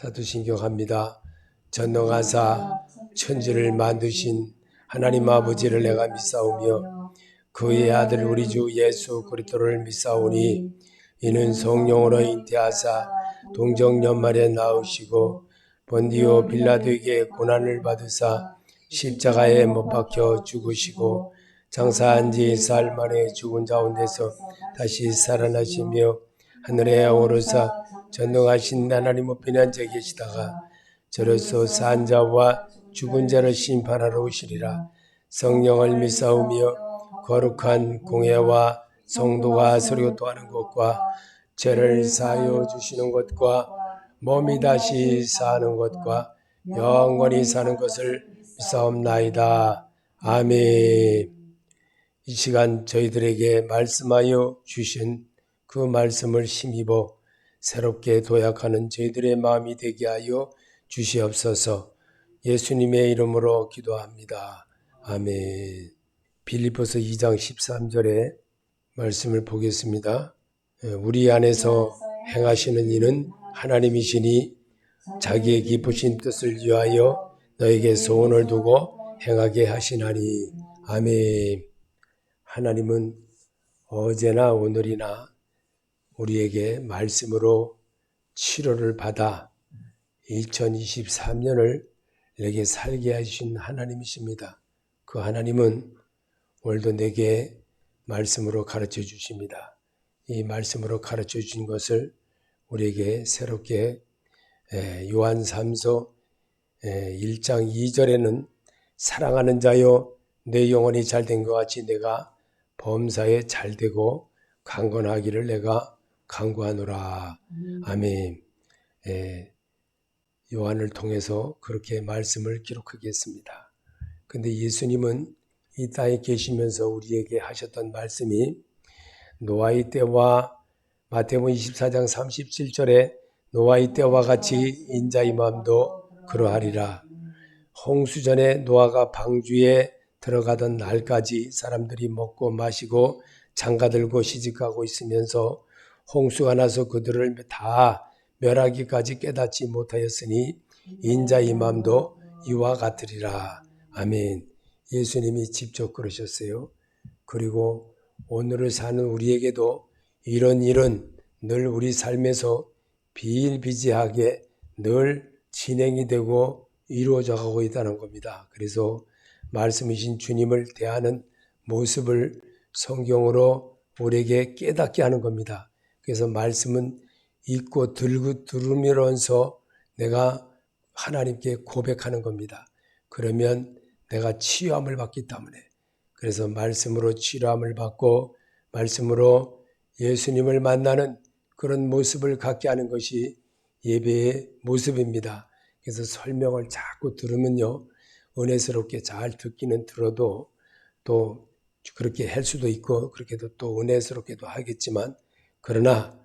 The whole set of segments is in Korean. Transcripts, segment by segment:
사도신경합니다. 전능하사 천지를 만드신 하나님 아버지를 내가 믿사오며 그의 아들 우리 주 예수 그리스도를 믿사오니 이는 성령으로 잉태하사 동정연말에 나으시고 본디오 빌라도에게 고난을 받으사 십자가에 못 박혀 죽으시고 장사한 지 사흘 만에 죽은 가운데서 다시 살아나시며 하늘에 오르사 전능하신 하나님 앞에 앉아 계시다가 저로서 산 자와 죽은 자를 심판하러 오시리라. 성령을 믿사오며 거룩한 공회와 성도가 서로 도하는 것과 죄를 사하여 주시는 것과 몸이 다시 사는 것과 영원히 사는 것을 믿사옵나이다. 아멘. 이 시간 저희들에게 말씀하여 주신 그 말씀을 힘입어 새롭게 도약하는 저희들의 마음이 되게 하여 주시옵소서. 예수님의 이름으로 기도합니다. 아멘. 빌립보서 2장 13절의 말씀을 보겠습니다. 우리 안에서 행하시는 이는 하나님이시니 자기의 기쁘신 뜻을 위하여 너에게 소원을 두고 행하게 하시나니. 아멘. 하나님은 어제나 오늘이나 우리에게 말씀으로 치료를 받아 2023년을 내게 살게 하신 하나님이십니다. 그 하나님은 오늘도 내게 말씀으로 가르쳐 주십니다. 이 말씀으로 가르쳐 주신 것을 우리에게 새롭게 요한 3서 1장 2절에는 사랑하는 자여 내 영혼이 잘된 것 같이 내가 범사에 잘되고 강건하기를 내가 간구하노라. 아멘. 요한을 통해서 그렇게 말씀을 기록하겠습니다. 근데 예수님은 이 땅에 계시면서 우리에게 하셨던 말씀이 노아의 때와 마태복음 24장 37절에 노아의 때와 같이 인자의 마음도 그러하리라. 홍수전에 노아가 방주에 들어가던 날까지 사람들이 먹고 마시고 장가들고 시집가고 있으면서 홍수가 나서 그들을 다 멸하기까지 깨닫지 못하였으니 인자의 마음도 이와 같으리라. 아멘. 예수님이 직접 그러셨어요. 그리고 오늘을 사는 우리에게도 이런 일은 늘 우리 삶에서 비일비재하게 늘 진행이 되고 이루어져 가고 있다는 겁니다. 그래서 말씀이신 주님을 대하는 모습을 성경으로 우리에게 깨닫게 하는 겁니다. 그래서 말씀은 읽고 들으면서 내가 하나님께 고백하는 겁니다. 그러면 내가 치유함을 받기 때문에, 그래서 말씀으로 치료함을 받고 말씀으로 예수님을 만나는 그런 모습을 갖게 하는 것이 예배의 모습입니다. 그래서 설명을 자꾸 들으면요, 은혜스럽게 잘 듣기는 들어도 또 그렇게 할 수도 있고 그렇게도 또 은혜스럽게도 하겠지만, 그러나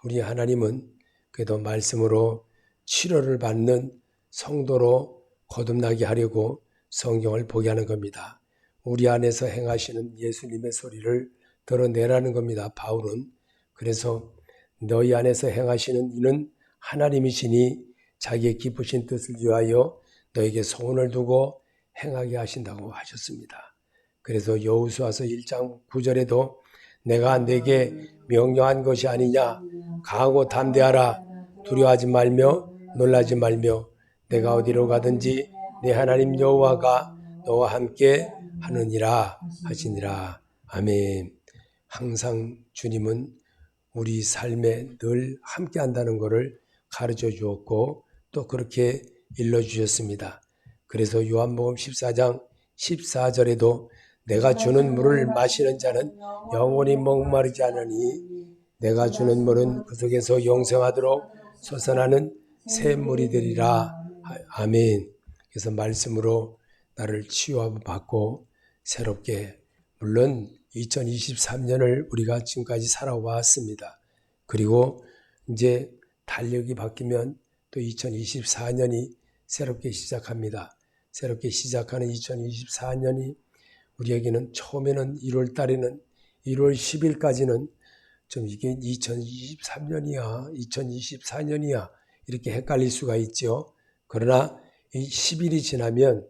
우리 하나님은 그래도 말씀으로 치료를 받는 성도로 거듭나게 하려고 성경을 보게 하는 겁니다. 우리 안에서 행하시는 예수님의 소리를 드러내라는 겁니다. 바울은. 그래서 너희 안에서 행하시는 이는 하나님이시니 자기의 기쁘신 뜻을 위하여 너에게 소원을 두고 행하게 하신다고 하셨습니다. 그래서 여호수아서 1장 9절에도 내가 내게 명령한 것이 아니냐, 강하고 담대하라, 두려워하지 말며 놀라지 말며 내가 어디로 가든지 내 하나님 여호와가 너와 함께 하느니라 하시니라. 아멘. 항상 주님은 우리 삶에 늘 함께 한다는 것을 가르쳐 주었고 또 그렇게 일러주셨습니다. 그래서 요한복음 14장 14절에도 내가 주는 물을 마시는 자는 영원히 목마르지 않으니 내가 주는 물은 그 속에서 영생하도록 솟아나는 샘물이 되리라. 아멘. 그래서 말씀으로 나를 치유받고 새롭게, 물론 2023년을 우리가 지금까지 살아왔습니다. 그리고 이제 달력이 바뀌면 또 2024년이 새롭게 시작합니다. 새롭게 시작하는 2024년이 우리에게는 처음에는 1월 달에는 1월 10일까지는 좀 이게 2023년이야, 2024년이야 이렇게 헷갈릴 수가 있죠. 그러나 이 10일이 지나면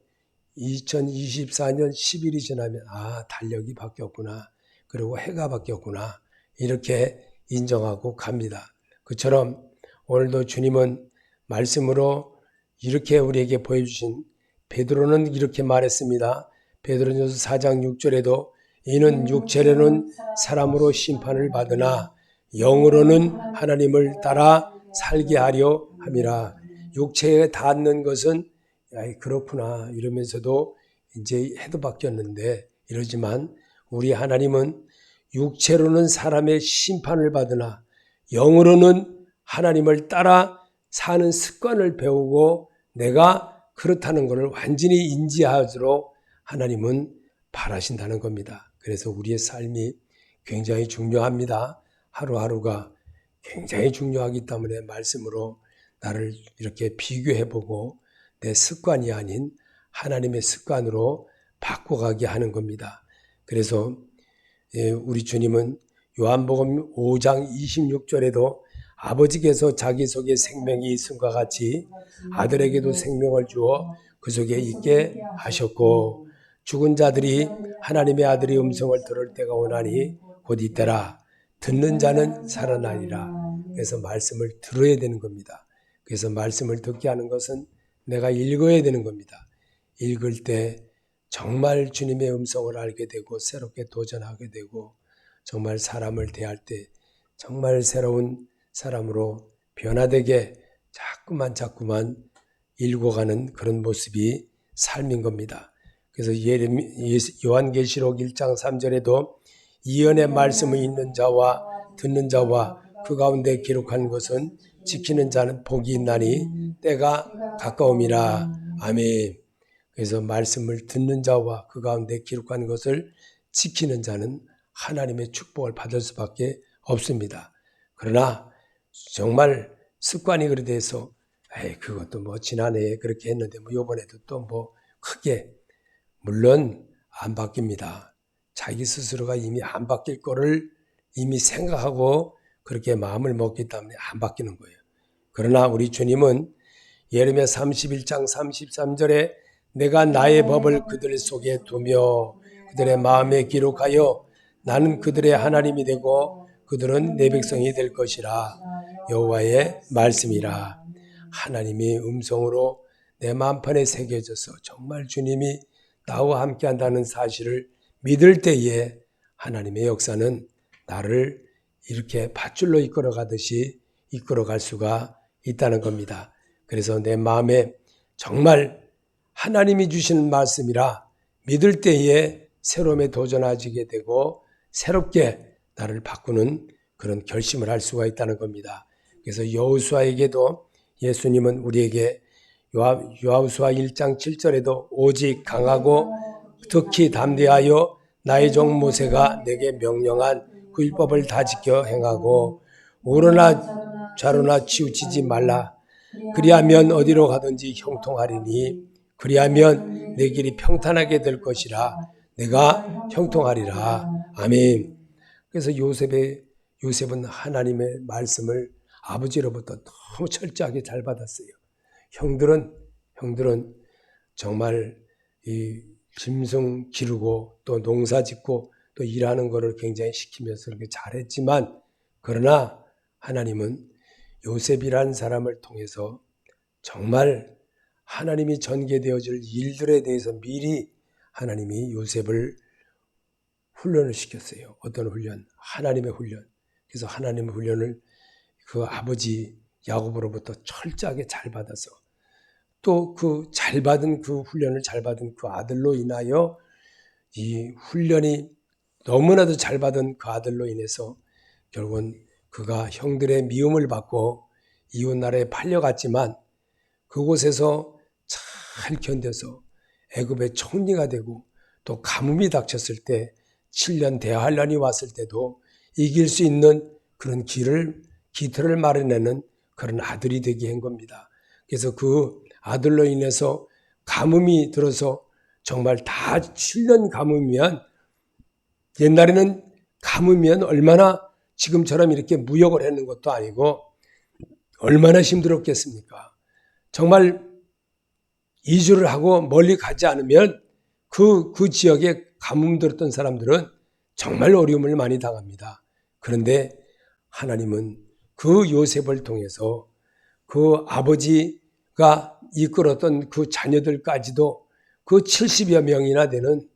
2024년 10일이 지나면 달력이 바뀌었구나. 그리고 해가 바뀌었구나. 이렇게 인정하고 갑니다. 그처럼 오늘도 주님은 말씀으로 이렇게 우리에게 보여주신 베드로는 이렇게 말했습니다. 베드로전서 4장 6절에도 이는 육체로는 사람으로 심판을 받으나 영으로는 하나님을 따라 살게 하려 함이라. 육체에 닿는 것은 그렇구나 이러면서도 이제 해도 바뀌었는데 이러지만 우리 하나님은 육체로는 사람의 심판을 받으나 영으로는 하나님을 따라 사는 습관을 배우고 내가 그렇다는 것을 완전히 인지하도록 하나님은 바라신다는 겁니다. 그래서 우리의 삶이 굉장히 중요합니다. 하루하루가 굉장히 중요하기 때문에 말씀으로 나를 이렇게 비교해보고 내 습관이 아닌 하나님의 습관으로 바꿔가게 하는 겁니다. 그래서 우리 주님은 요한복음 5장 26절에도 아버지께서 자기 속에 생명이 있음과 같이 아들에게도 생명을 주어 그 속에 있게 하셨고 죽은 자들이 하나님의 아들의 음성을 들을 때가 오나니 곧 이때라. 듣는 자는 살아나리라. 그래서 말씀을 들어야 되는 겁니다. 그래서 말씀을 듣게 하는 것은 내가 읽어야 되는 겁니다. 읽을 때 정말 주님의 음성을 알게 되고 새롭게 도전하게 되고 정말 사람을 대할 때 정말 새로운 사람으로 변화되게 자꾸만 읽어가는 그런 모습이 삶인 겁니다. 그래서 요한계시록 1장 3절에도 이언의 말씀을 읽는 자와 듣는 자와 그 가운데 기록한 것은 지키는 자는 복이 있나니 때가 가까움이라. 아멘. 그래서 말씀을 듣는 자와 그 가운데 기록한 것을 지키는 자는 하나님의 축복을 받을 수밖에 없습니다. 그러나 정말 습관이 그래 돼서 그것도 지난해에 그렇게 했는데 이번에도 또 크게 물론 안 바뀝니다. 자기 스스로가 이미 안 바뀔 거를 이미 생각하고 그렇게 마음을 먹기 때문에 안 바뀌는 거예요. 그러나 우리 주님은 예레미야 31장 33절에 내가 나의 법을 그들 속에 두며 그들의 마음에 기록하여 나는 그들의 하나님이 되고 그들은 내 백성이 될 것이라. 여호와의 말씀이라. 하나님의 음성으로 내 마음판에 새겨져서 정말 주님이 나와 함께 한다는 사실을 믿을 때에 하나님의 역사는 나를 이렇게 밧줄로 이끌어가듯이 이끌어갈 수가 있다는 겁니다. 그래서 내 마음에 정말 하나님이 주시는 말씀이라 믿을 때에 새로움에 도전하게 되고 새롭게 나를 바꾸는 그런 결심을 할 수가 있다는 겁니다. 그래서 여호수아에게도 예수님은 우리에게 여호수아 1장 7절에도 오직 강하고 특히 담대하여 나의 종 모세가 내게 명령한 그 율법을 다 지켜 행하고 오로나 좌로나 치우치지 말라. 그리하면 어디로 가든지 형통하리니 그리하면 내 길이 평탄하게 될 것이라. 내가 형통하리라. 아멘. 그래서 요셉은 하나님의 말씀을 아버지로부터 너무 철저하게 잘 받았어요. 형들은 정말 이 짐승 기르고 또 농사 짓고 또 일하는 것을 굉장히 시키면서 그렇게 잘했지만 그러나 하나님은 요셉이라는 사람을 통해서 정말 하나님이 전개되어질 일들에 대해서 미리 하나님이 요셉을 훈련을 시켰어요. 어떤 훈련? 하나님의 훈련. 그래서 하나님의 훈련을 그 아버지 야곱으로부터 철저하게 잘 받아서 또 그 잘 받은 그 훈련을 잘 받은 그 아들로 인하여 이 훈련이 너무나도 잘 받은 그 아들로 인해서 결국은 그가 형들의 미움을 받고 이웃나라에 팔려갔지만 그곳에서 잘 견뎌서 애굽의 총리가 되고 또 가뭄이 닥쳤을 때 7년 대환란이 왔을 때도 이길 수 있는 그런 기틀을 마련하는 그런 아들이 되게 한 겁니다. 그래서 그 아들로 인해서 가뭄이 들어서 정말 다 7년 가뭄이면 얼마나 지금처럼 이렇게 무역을 했는 것도 아니고 얼마나 힘들었겠습니까? 정말 이주를 하고 멀리 가지 않으면 그 지역에 가뭄 들었던 사람들은 정말 어려움을 많이 당합니다. 그런데 하나님은 그 요셉을 통해서 그 아버지가 이끌었던 그 자녀들까지도 그 70여 명이나 되는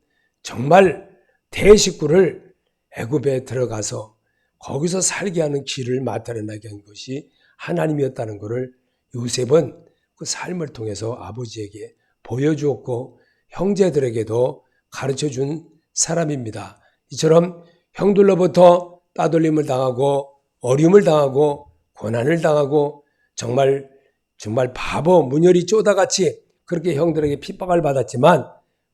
정말 대식구를 애굽에 들어가서 거기서 살게 하는 길을 마련하게 한 것이 하나님이었다는 것을 요셉은 그 삶을 통해서 아버지에게 보여주었고 형제들에게도 가르쳐준 사람입니다. 이처럼 형들로부터 따돌림을 당하고 어려움을 당하고 고난을 당하고 정말 바보 문열이 쪼다같이 그렇게 형들에게 핍박을 받았지만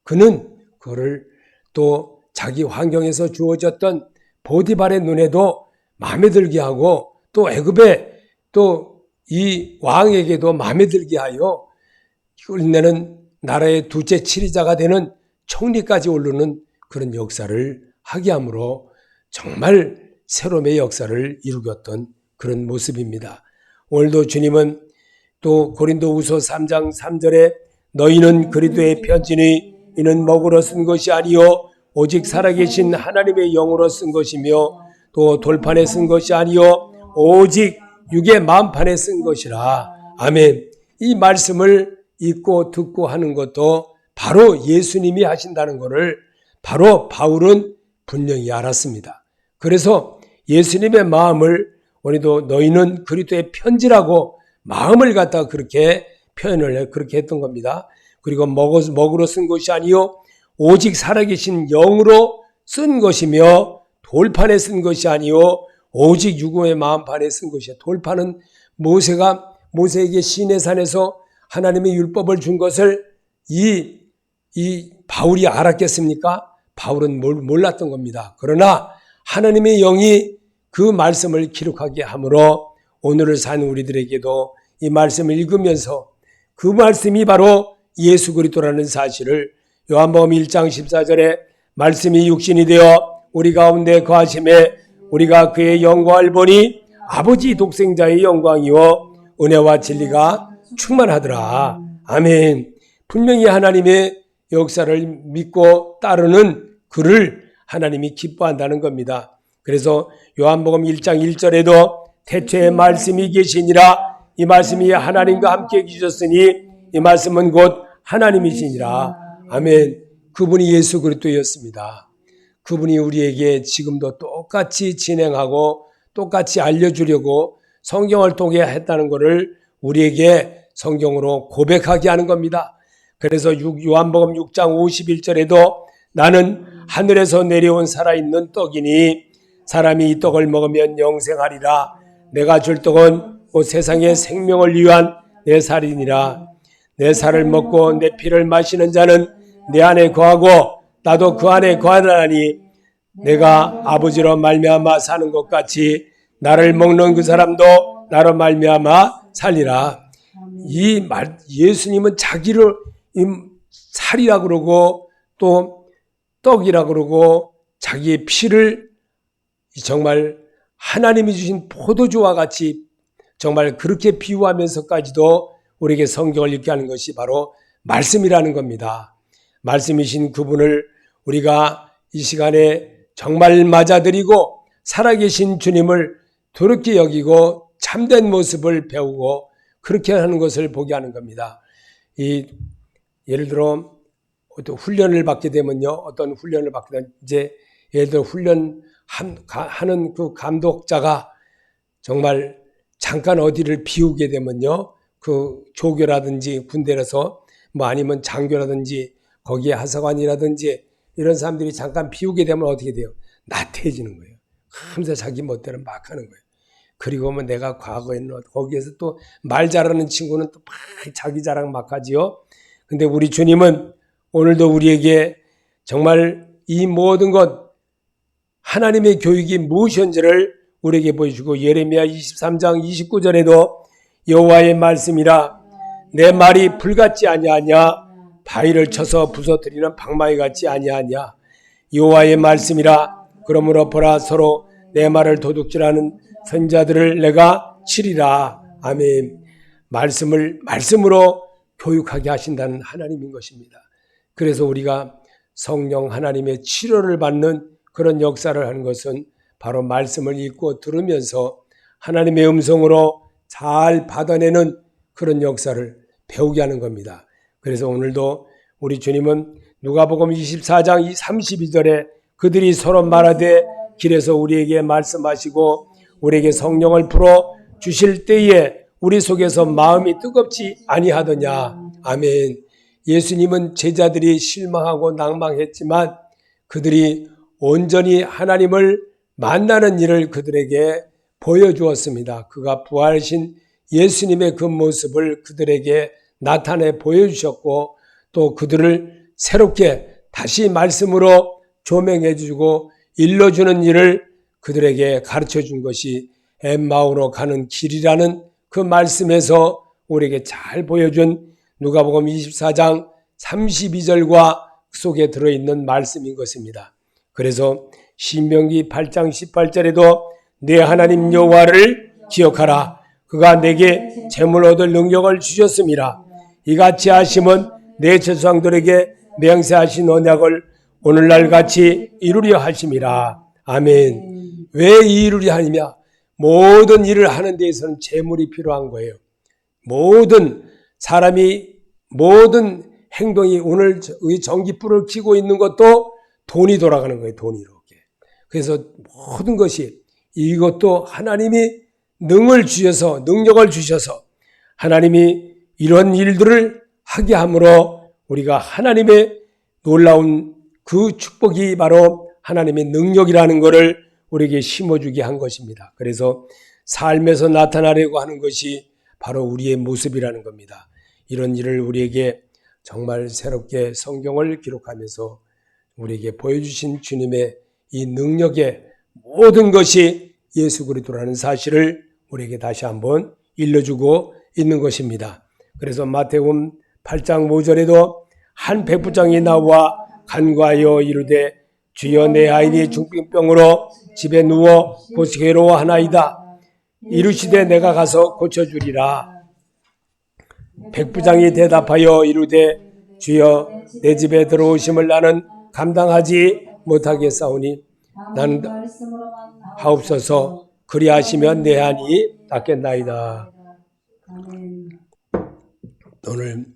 그는 그거를 또 자기 환경에서 주어졌던 보디발의 눈에도 마음에 들게 하고 또 애굽의 또 이 왕에게도 마음에 들게 하여 끝내는 나라의 둘째 치리자가 되는 총리까지 오르는 그런 역사를 하게 함으로 정말 새로움의 역사를 이루었던 그런 모습입니다. 오늘도 주님은 또 고린도후서 3장 3절에 너희는 그리스도의 편지니 이는 먹으러 쓴 것이 아니요 오직 살아계신 하나님의 영으로 쓴 것이며 또 돌판에 쓴 것이 아니요 오직 육의 마음판에 쓴 것이라. 아멘. 이 말씀을 읽고 듣고 하는 것도 바로 예수님이 하신다는 것을 바로 바울은 분명히 알았습니다. 그래서 예수님의 마음을 오늘도 너희는 그리스도의 편지라고 마음을 갖다가 그렇게 표현을 그렇게 했던 겁니다. 그리고 먹으로 쓴 것이 아니요 오직 살아계신 영으로 쓴 것이며 돌판에 쓴 것이 아니요 오직 육의 마음판에 쓴 것이야. 돌판은 모세에게 시내산에서 하나님의 율법을 준 것을 이 바울이 알았겠습니까? 바울은 몰랐던 겁니다. 그러나 하나님의 영이 그 말씀을 기록하게 함으로 오늘을 산 우리들에게도 이 말씀을 읽으면서 그 말씀이 바로 예수 그리스도라는 사실을 요한복음 1장 14절에 말씀이 육신이 되어 우리 가운데 거하심에 우리가 그의 영광을 보니 아버지 독생자의 영광이요 은혜와 진리가 충만하더라. 아멘. 분명히 하나님의 역사를 믿고 따르는 그를 하나님이 기뻐한다는 겁니다. 그래서 요한복음 1장 1절에도 태초에 말씀이 계시니라 이 말씀이 하나님과 함께 계셨으니 이 말씀은 곧 하나님이시니라. 아멘. 그분이 예수 그리스도였습니다. 그분이 우리에게 지금도 똑같이 진행하고 똑같이 알려주려고 성경을 통해 했다는 것을 우리에게 성경으로 고백하게 하는 겁니다. 그래서 요한복음 6장 51절에도 나는 하늘에서 내려온 살아있는 떡이니 사람이 이 떡을 먹으면 영생하리라. 내가 줄 떡은 곧 세상의 생명을 위한 내 살이니라. 내 살을 먹고 내 피를 마시는 자는 내 안에 거하고 나도 그 안에 거하나니 내가 아버지로 말미암아 사는 것 같이 나를 먹는 그 사람도 나로 말미암아 살리라. 예수님은 자기를 살이라 그러고 또 떡이라 그러고 자기의 피를 정말 하나님이 주신 포도주와 같이 정말 그렇게 비유하면서까지도 우리에게 성경을 읽게 하는 것이 바로 말씀이라는 겁니다. 말씀이신 그분을 우리가 이 시간에 정말 맞아들이고 살아계신 주님을 더럽게 여기고 참된 모습을 배우고 그렇게 하는 것을 보게 하는 겁니다. 예를 들어 어떤 훈련을 받게 되면요, 어떤 훈련을 받게 되면 이제 예를 들어 훈련하는 그 감독자가 정말 잠깐 어디를 비우게 되면요, 그 조교라든지 군대라서 뭐 아니면 장교라든지 거기에 하사관이라든지 이런 사람들이 잠깐 비우게 되면 어떻게 돼요? 나태해지는 거예요. 항상 자기 멋대로 막 하는 거예요. 그리고 뭐 내가 과거에는 거기에서 또 말 잘하는 친구는 또 막 자기 자랑 막 하지요. 근데 우리 주님은 오늘도 우리에게 정말 이 모든 것 하나님의 교육이 무엇인지를 우리에게 보여주고 예레미야 23장 29절에도 여호와의 말씀이라 내 말이 불같지 아니하냐 바위를 쳐서 부서뜨리는 방망이 같지 아니하냐 여호와의 말씀이라 그러므로 보라 서로 내 말을 도둑질하는 선자들을 내가 치리라. 아멘. 말씀으로 교육하게 하신다는 하나님인 것입니다. 그래서 우리가 성령 하나님의 치료를 받는 그런 역사를 하는 것은 바로 말씀을 읽고 들으면서 하나님의 음성으로 잘 받아내는 그런 역사를 배우게 하는 겁니다. 그래서 오늘도 우리 주님은 누가복음 24장 32절에 그들이 서로 말하되 길에서 우리에게 말씀하시고 우리에게 성령을 풀어 주실 때에 우리 속에서 마음이 뜨겁지 아니하더냐. 아멘. 예수님은 제자들이 실망하고 낭망했지만 그들이 온전히 하나님을 만나는 일을 그들에게 보여주었습니다. 그가 부활하신 예수님의 그 모습을 그들에게 나타내 보여주셨고 또 그들을 새롭게 다시 말씀으로 조명해 주고 일러주는 일을 그들에게 가르쳐 준 것이 엠마오로 가는 길이라는 그 말씀에서 우리에게 잘 보여준 누가복음 24장 32절과 속에 들어있는 말씀인 것입니다. 그래서 신명기 8장 18절에도 내 하나님 여호와를 기억하라. 그가 내게 재물 얻을 능력을 주셨음이라. 이같이 하심은 내 조상들에게 맹세하신 언약을 오늘날 같이 이루려 하심이라. 아멘. 왜 이루려 하느냐? 모든 일을 하는 데에서는 재물이 필요한 거예요. 모든 사람이 모든 행동이 오늘 전기불을 켜고 있는 것도 돈이 돌아가는 거예요. 돈이 이렇게. 그래서 모든 것이 이것도 하나님이 능력을 주셔서 하나님이 이런 일들을 하게 함으로 우리가 하나님의 놀라운 그 축복이 바로 하나님의 능력이라는 것을 우리에게 심어주게 한 것입니다. 그래서 삶에서 나타나려고 하는 것이 바로 우리의 모습이라는 겁니다. 이런 일을 우리에게 정말 새롭게 성경을 기록하면서 우리에게 보여주신 주님의 이 능력의 모든 것이 예수 그리스도라는 사실을 우리에게 다시 한번 일러주고 있는 것입니다. 그래서 마태복음 8장 5절에도 한 백부장이 나와 간과하여 이르되 주여 내 아인이 중풍병으로 집에 누워 괴로워하나이다. 이르시되 내가 가서 고쳐주리라. 백부장이 대답하여 이르되 주여 내 집에 들어오심을 나는 감당하지 못하겠사오니 나는 하옵소서. 그리하시면 내 한이 낫겠나이다. 오늘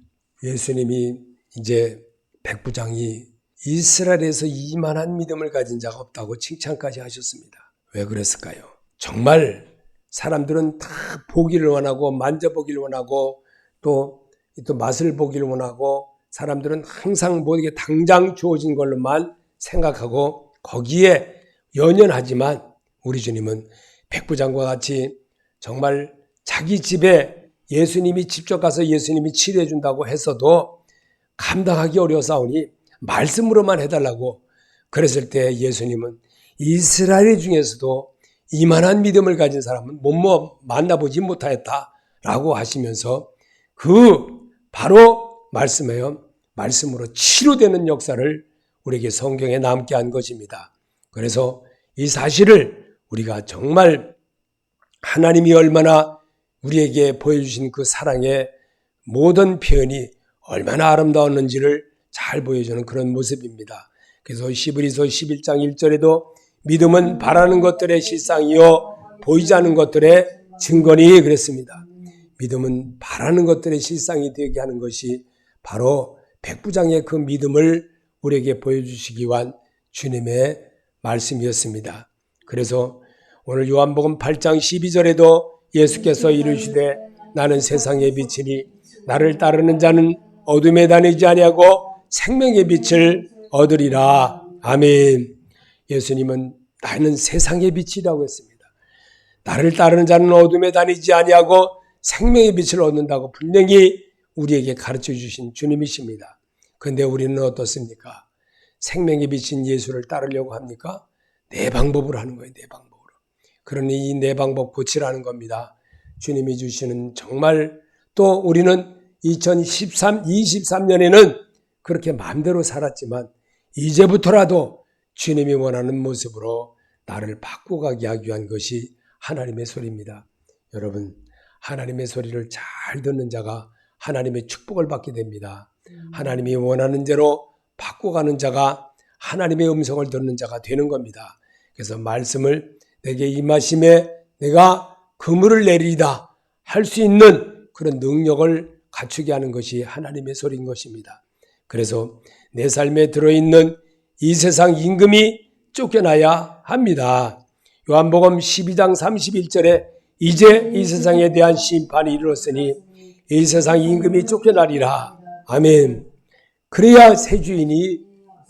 예수님이 이제 백부장이 이스라엘에서 이만한 믿음을 가진 자가 없다고 칭찬까지 하셨습니다. 왜 그랬을까요? 정말 사람들은 다 보기를 원하고 만져보기를 원하고 또 맛을 보기를 원하고 사람들은 항상 모두게 당장 주어진 걸로만 생각하고 거기에 연연하지만 우리 주님은 백부장과 같이 정말 자기 집에 예수님이 직접 가서 예수님이 치료해 준다고 했어도 감당하기 어려워서오니 말씀으로만 해달라고 그랬을 때 예수님은 이스라엘 중에서도 이만한 믿음을 가진 사람은 만나보지 못하였다라고 하시면서 그 바로 말씀으로 치료되는 역사를 우리에게 성경에 남게 한 것입니다. 그래서 이 사실을 우리가 정말 하나님이 얼마나 우리에게 보여주신 그 사랑의 모든 표현이 얼마나 아름다웠는지를 잘 보여주는 그런 모습입니다. 그래서 히브리서 11장 1절에도 믿음은 바라는 것들의 실상이요 보이지 않는 것들의 증거니 그랬습니다. 믿음은 바라는 것들의 실상이 되게 하는 것이 바로 백부장의 그 믿음을 우리에게 보여주시기 위한 주님의 말씀이었습니다. 그래서 오늘 요한복음 8장 12절에도 예수께서 이르시되 나는 세상의 빛이니 나를 따르는 자는 어둠에 다니지 아니하고 생명의 빛을 얻으리라. 아멘. 예수님은 나는 세상의 빛이라고 했습니다. 나를 따르는 자는 어둠에 다니지 아니하고 생명의 빛을 얻는다고 분명히 우리에게 가르쳐 주신 주님이십니다. 그런데 우리는 어떻습니까? 생명의 빛인 예수를 따르려고 합니까? 내 방법으로 하는 거예요. 내 방법으로. 그러니 이 내 방법 고치라는 겁니다. 주님이 주시는 정말 또 우리는 2023년에는 그렇게 마음대로 살았지만 이제부터라도 주님이 원하는 모습으로 나를 바꿔가게 하기 위한 것이 하나님의 소리입니다. 여러분, 하나님의 소리를 잘 듣는 자가 하나님의 축복을 받게 됩니다. 하나님이 원하는 대로 바꿔가는 자가 하나님의 음성을 듣는 자가 되는 겁니다. 그래서 말씀을 내게 임하심에 내가 그물을 내리리다 할 수 있는 그런 능력을 갖추게 하는 것이 하나님의 소리인 것입니다. 그래서 내 삶에 들어있는 이 세상 임금이 쫓겨나야 합니다. 요한복음 12장 31절에 이제 이 세상에 대한 심판이 이르렀으니 이 세상 임금이 쫓겨나리라. 아멘. 그래야 새 주인이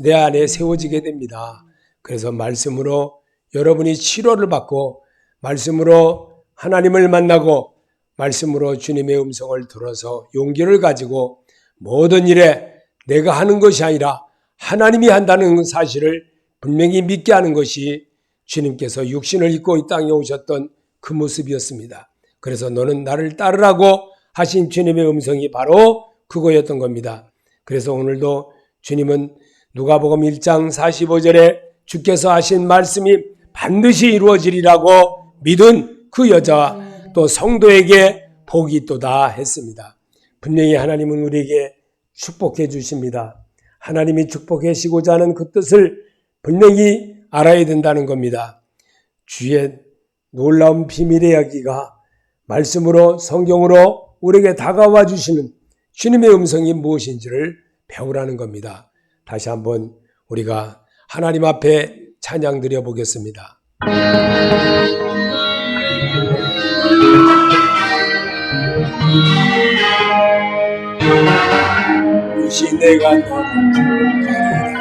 내 안에 세워지게 됩니다. 그래서 말씀으로 여러분이 치료를 받고 말씀으로 하나님을 만나고 말씀으로 주님의 음성을 들어서 용기를 가지고 모든 일에 내가 하는 것이 아니라 하나님이 한다는 사실을 분명히 믿게 하는 것이 주님께서 육신을 입고 이 땅에 오셨던 그 모습이었습니다. 그래서 너는 나를 따르라고 하신 주님의 음성이 바로 그거였던 겁니다. 그래서 오늘도 주님은 누가복음 1장 45절에 주께서 하신 말씀이 반드시 이루어지리라고 믿은 그 여자와 또 성도에게 복이 있도다 했습니다. 분명히 하나님은 우리에게 축복해 주십니다. 하나님이 축복하시고자 하는 그 뜻을 분명히 알아야 된다는 겁니다. 주의 놀라운 비밀의 이야기가 말씀으로 성경으로 우리에게 다가와 주시는 주님의 음성이 무엇인지를 배우라는 겁니다. 다시 한번 우리가 하나님 앞에 찬양 드려 보겠습니다. 반드시 내가 너를 축복하리라.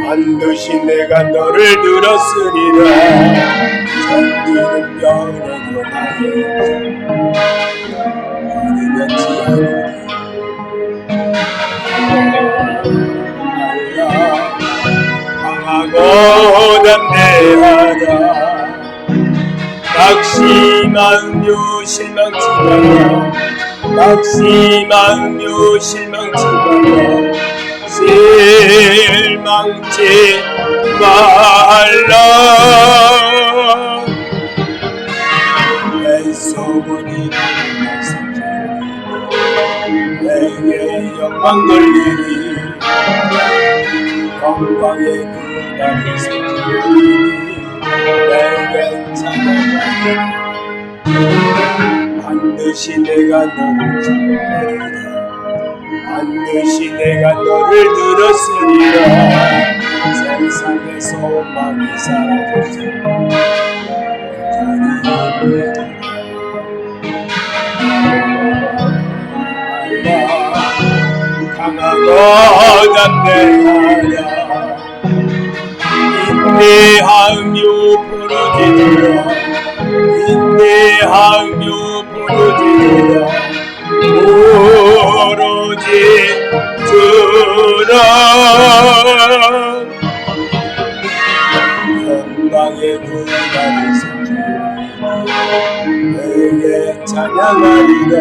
반드시 내가 너를 들었으리라. 천지는 변해도 나의 나는 변치 않으리. 강하고 담대하라. 낙심하며 실망치 마라. 낙심하며 실망치 마라. 실망치 말라. 내 소원이 내게 영광 돌리니 영광의 그날이 생기니 내게 찬양하리라. 반드시 내가 너를 축복하리라. 반드시 내가 너를 들었으리라. 세상의 소망이 사라졌으리라. 강하고 담대하라. 인내하며 부르짖으라. 인내하며 부르짖으라. 부르짖으라. 영광의 그날이 생기니 내게 찬양하리라.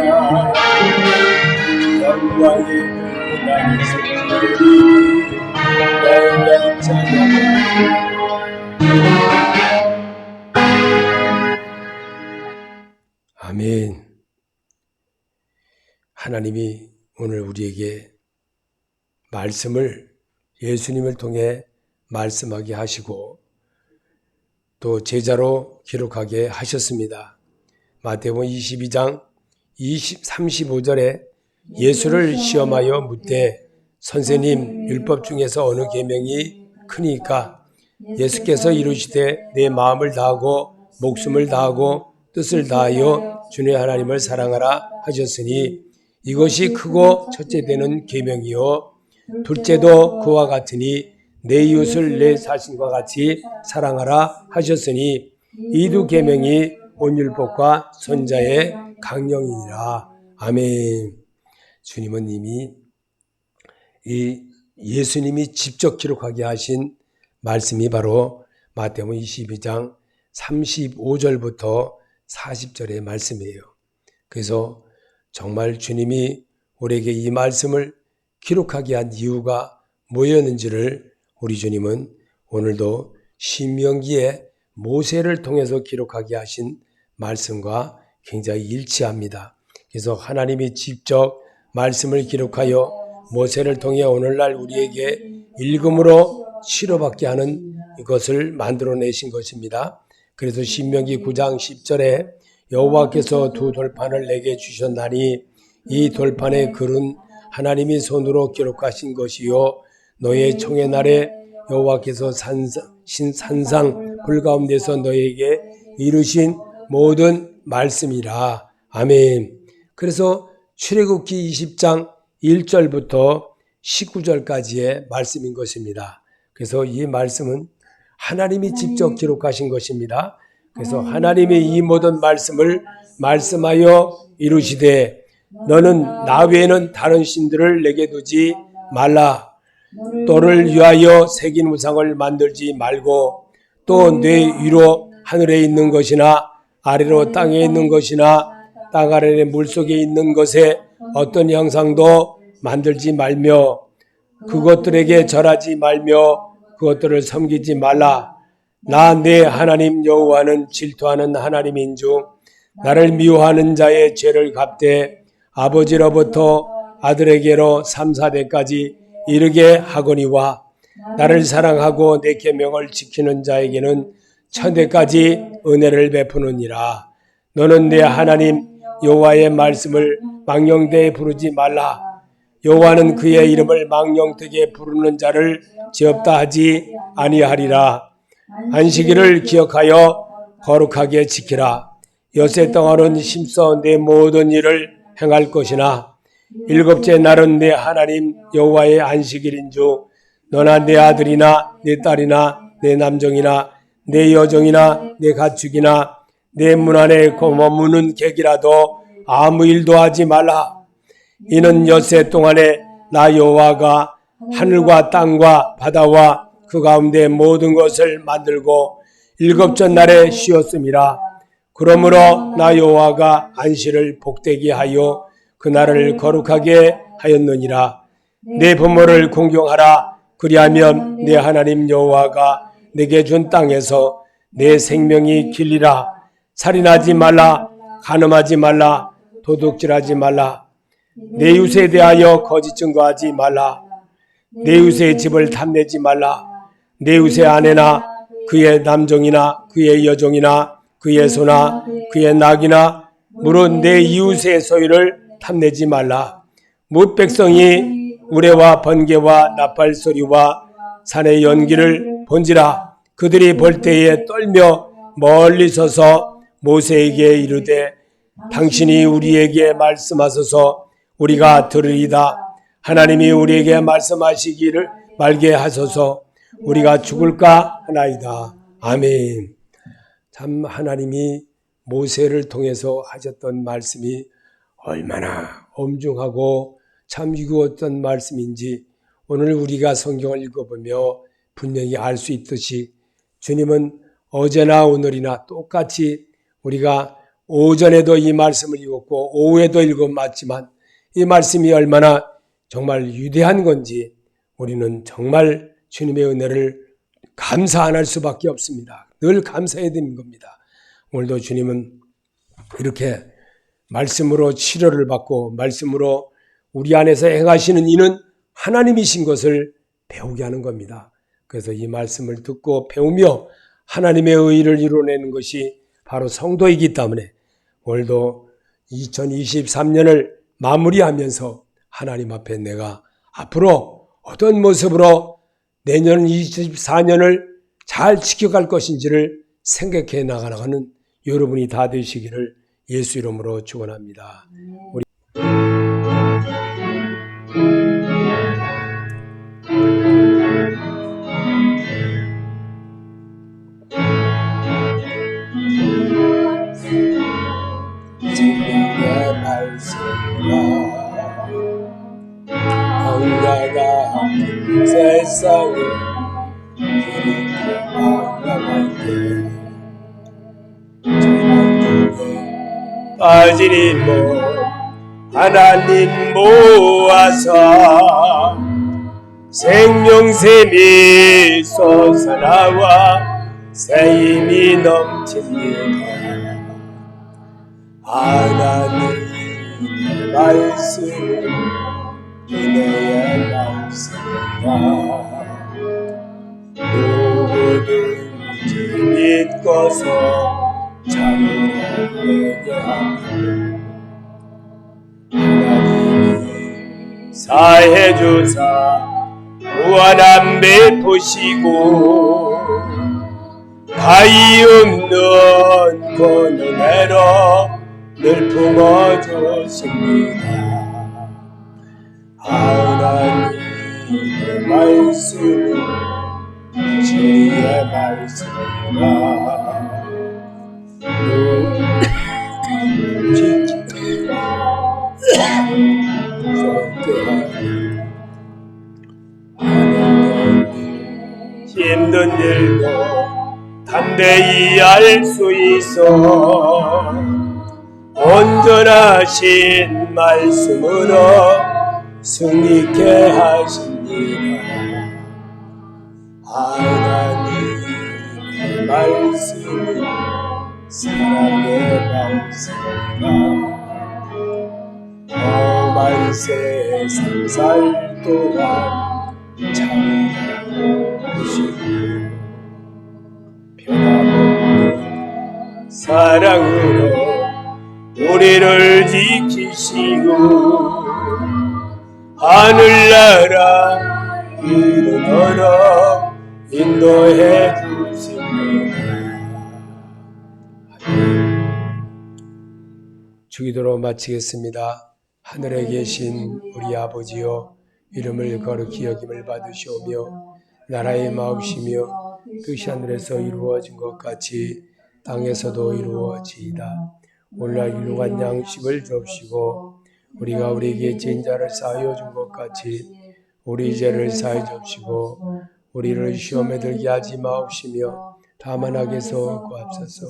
영광의 그날이 생기니 내게 찬양하리라. 아멘. 하나님이 오늘 우리에게 말씀을 예수님을 통해 말씀하게 하시고 또 제자로 기록하게 하셨습니다. 마태복음 22장 35절에 예수를 시험하여 묻되 선생님 율법 중에서 어느 계명이 크니까? 예수께서 이르시되 내 마음을 다하고 목숨을 다하고 뜻을 다하여 주의 하나님을 사랑하라 하셨으니 이것이 크고 첫째 되는 계명이요 둘째도 그와 같으니 내 이웃을 내 자신과 같이 사랑하라 하셨으니 이 두 계명이 온 율법과 선자의 강령이니라. 아멘. 주님은 이미 예수님이 직접 기록하게 하신 말씀이 바로 마태복음 22장 35절부터 40절의 말씀이에요. 그래서 정말 주님이 우리에게 이 말씀을 기록하게 한 이유가 뭐였는지를 우리 주님은 오늘도 신명기에 모세를 통해서 기록하게 하신 말씀과 굉장히 일치합니다. 그래서 하나님이 직접 말씀을 기록하여 모세를 통해 오늘날 우리에게 읽음으로 치료받게 하는 이것을 만들어내신 것입니다. 그래서 신명기 9장 10절에 여호와께서 두 돌판을 내게 주셨나니 이 돌판의 글은 하나님이 손으로 기록하신 것이요 너의 총의 날에 여호와께서 산상 불 가운데서 너에게 이루신 모든 말씀이라. 아멘. 그래서 출애굽기 20장 1절부터 19절까지의 말씀인 것입니다. 그래서 이 말씀은 하나님이 직접 기록하신 것입니다. 그래서 하나님의 이 모든 말씀을 말씀하여 이루시되 너는 나 외에는 다른 신들을 내게 두지 말라. 너를 위하여 새긴 우상을 만들지 말고 또 내 위로 하늘에 있는 것이나 아래로 땅에 있는 것이나 땅 아래 물속에 있는 것에 어떤 형상도 만들지 말며 그것들에게 절하지 말며 그것들을 섬기지 말라. 나 내 하나님 여호와는 질투하는 하나님인 중 나를 미워하는 자의 죄를 갚되 아버지로부터 아들에게로 3, 4대까지 이르게 하거니와 나를 사랑하고 내 계명을 지키는 자에게는 천대까지 은혜를 베푸느니라. 너는 내 하나님 여호와의 말씀을 망령되이 부르지 말라. 여호와는 그의 이름을 망령되게 부르는 자를 지었다 하지 아니하리라. 안식일을 기억하여 거룩하게 지키라. 엿새 동안은 힘써 내 모든 일을 행할 것이나 일곱째 날은 내 하나님 여호와의 안식일인 중 너나 내 아들이나 내 딸이나 내 남종이나 내 여종이나 내 가축이나 내 문 안에 머무는 객이라도 아무 일도 하지 말라. 이는 엿새 동안에 나 여호와가 하늘과 땅과 바다와 그 가운데 모든 것을 만들고 일곱째 날에 쉬었음이라. 그러므로 나 여호와가 안식을 복되게 하여 그날을 거룩하게 하였느니라. 내 부모를 공경하라. 그리하면 내 하나님 여호와가 내게 준 땅에서 내 생명이 길리라. 살인하지 말라. 간음하지 말라. 도둑질하지 말라. 내 이웃에 대하여 거짓 증거하지 말라. 내 이웃의 집을 탐내지 말라. 내 이웃의 아내나 그의 남종이나 그의 여종이나 그의 소나 그의 낙이나 무릇 내 이웃의 소유를 탐내지 말라. 뭇 백성이 우레와 번개와 나팔 소리와 산의 연기를 본지라. 그들이 볼 때에 떨며 멀리 서서 모세에게 이르되 당신이 우리에게 말씀하소서 우리가 들으리다. 하나님이 우리에게 말씀하시기를 말게 하소서. 우리가 죽을까 하나이다. 아멘. 참 하나님이 모세를 통해서 하셨던 말씀이 얼마나 엄중하고 참 유구했던 말씀인지 오늘 우리가 성경을 읽어보며 분명히 알 수 있듯이 주님은 어제나 오늘이나 똑같이 우리가 오전에도 이 말씀을 읽었고 오후에도 읽어봤지만 이 말씀이 얼마나 정말 위대한 건지 우리는 정말 주님의 은혜를 감사 안 할 수밖에 없습니다. 늘 감사해야 되는 겁니다. 오늘도 주님은 이렇게 말씀으로 치료를 받고 말씀으로 우리 안에서 행하시는 이는 하나님이신 것을 배우게 하는 겁니다. 그래서 이 말씀을 듣고 배우며 하나님의 의를 이루어내는 것이 바로 성도이기 때문에 오늘도 2023년을 마무리하면서 하나님 앞에 내가 앞으로 어떤 모습으로 내년 24년을 잘 지켜갈 것인지를 생각해 나가는 여러분이 다 되시기를 예수 이름으로 축원합니다. 우리 생명의 말씀이라 언제가 세상을 이렇게 바라볼 때 빠진 인모 하나님 모아서 생명샘이 솟아나와 새 힘이 넘칩니다. 하나님의 말씀 은혜의 말씀이다. 누구든지 믿고서 참으라 회개하며 하나님이 사해 주사 무한한 베푸시고 가히 없는 그 은혜로 늘 품어주십니다. 하나님의 말씀 주의 말씀이라 힘든 일도 담대히 알 수 있어 온전하신 말씀으로 승리케 하십니다. 하나님의 말씀은 사랑의 말씀이라 험한 세상 살 동안 참으시고 변함없는 사랑으로 우리를 지키시고 하늘나라 이르도록 인도해 주십니다. 주기도로 마치겠습니다. 하늘에 계신 우리 아버지여, 이름을 거룩히 여김을 받으시오며 나라의 마옵시며 뜻이 하늘에서 이루어진 것 같이 땅에서도 이루어지이다. 오늘날 일용할 양식을 주옵시고 우리가 우리에게 지은 자를 사하여 준 것 같이 우리 죄를 사하여 주옵시고 우리를 시험에 들게 하지 마옵시며 다만 악에서 구하옵소서.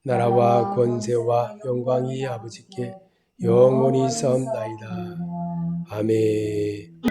나라와 권세와 영광이 아버지께 영원히 있사옵나이다. 아멘.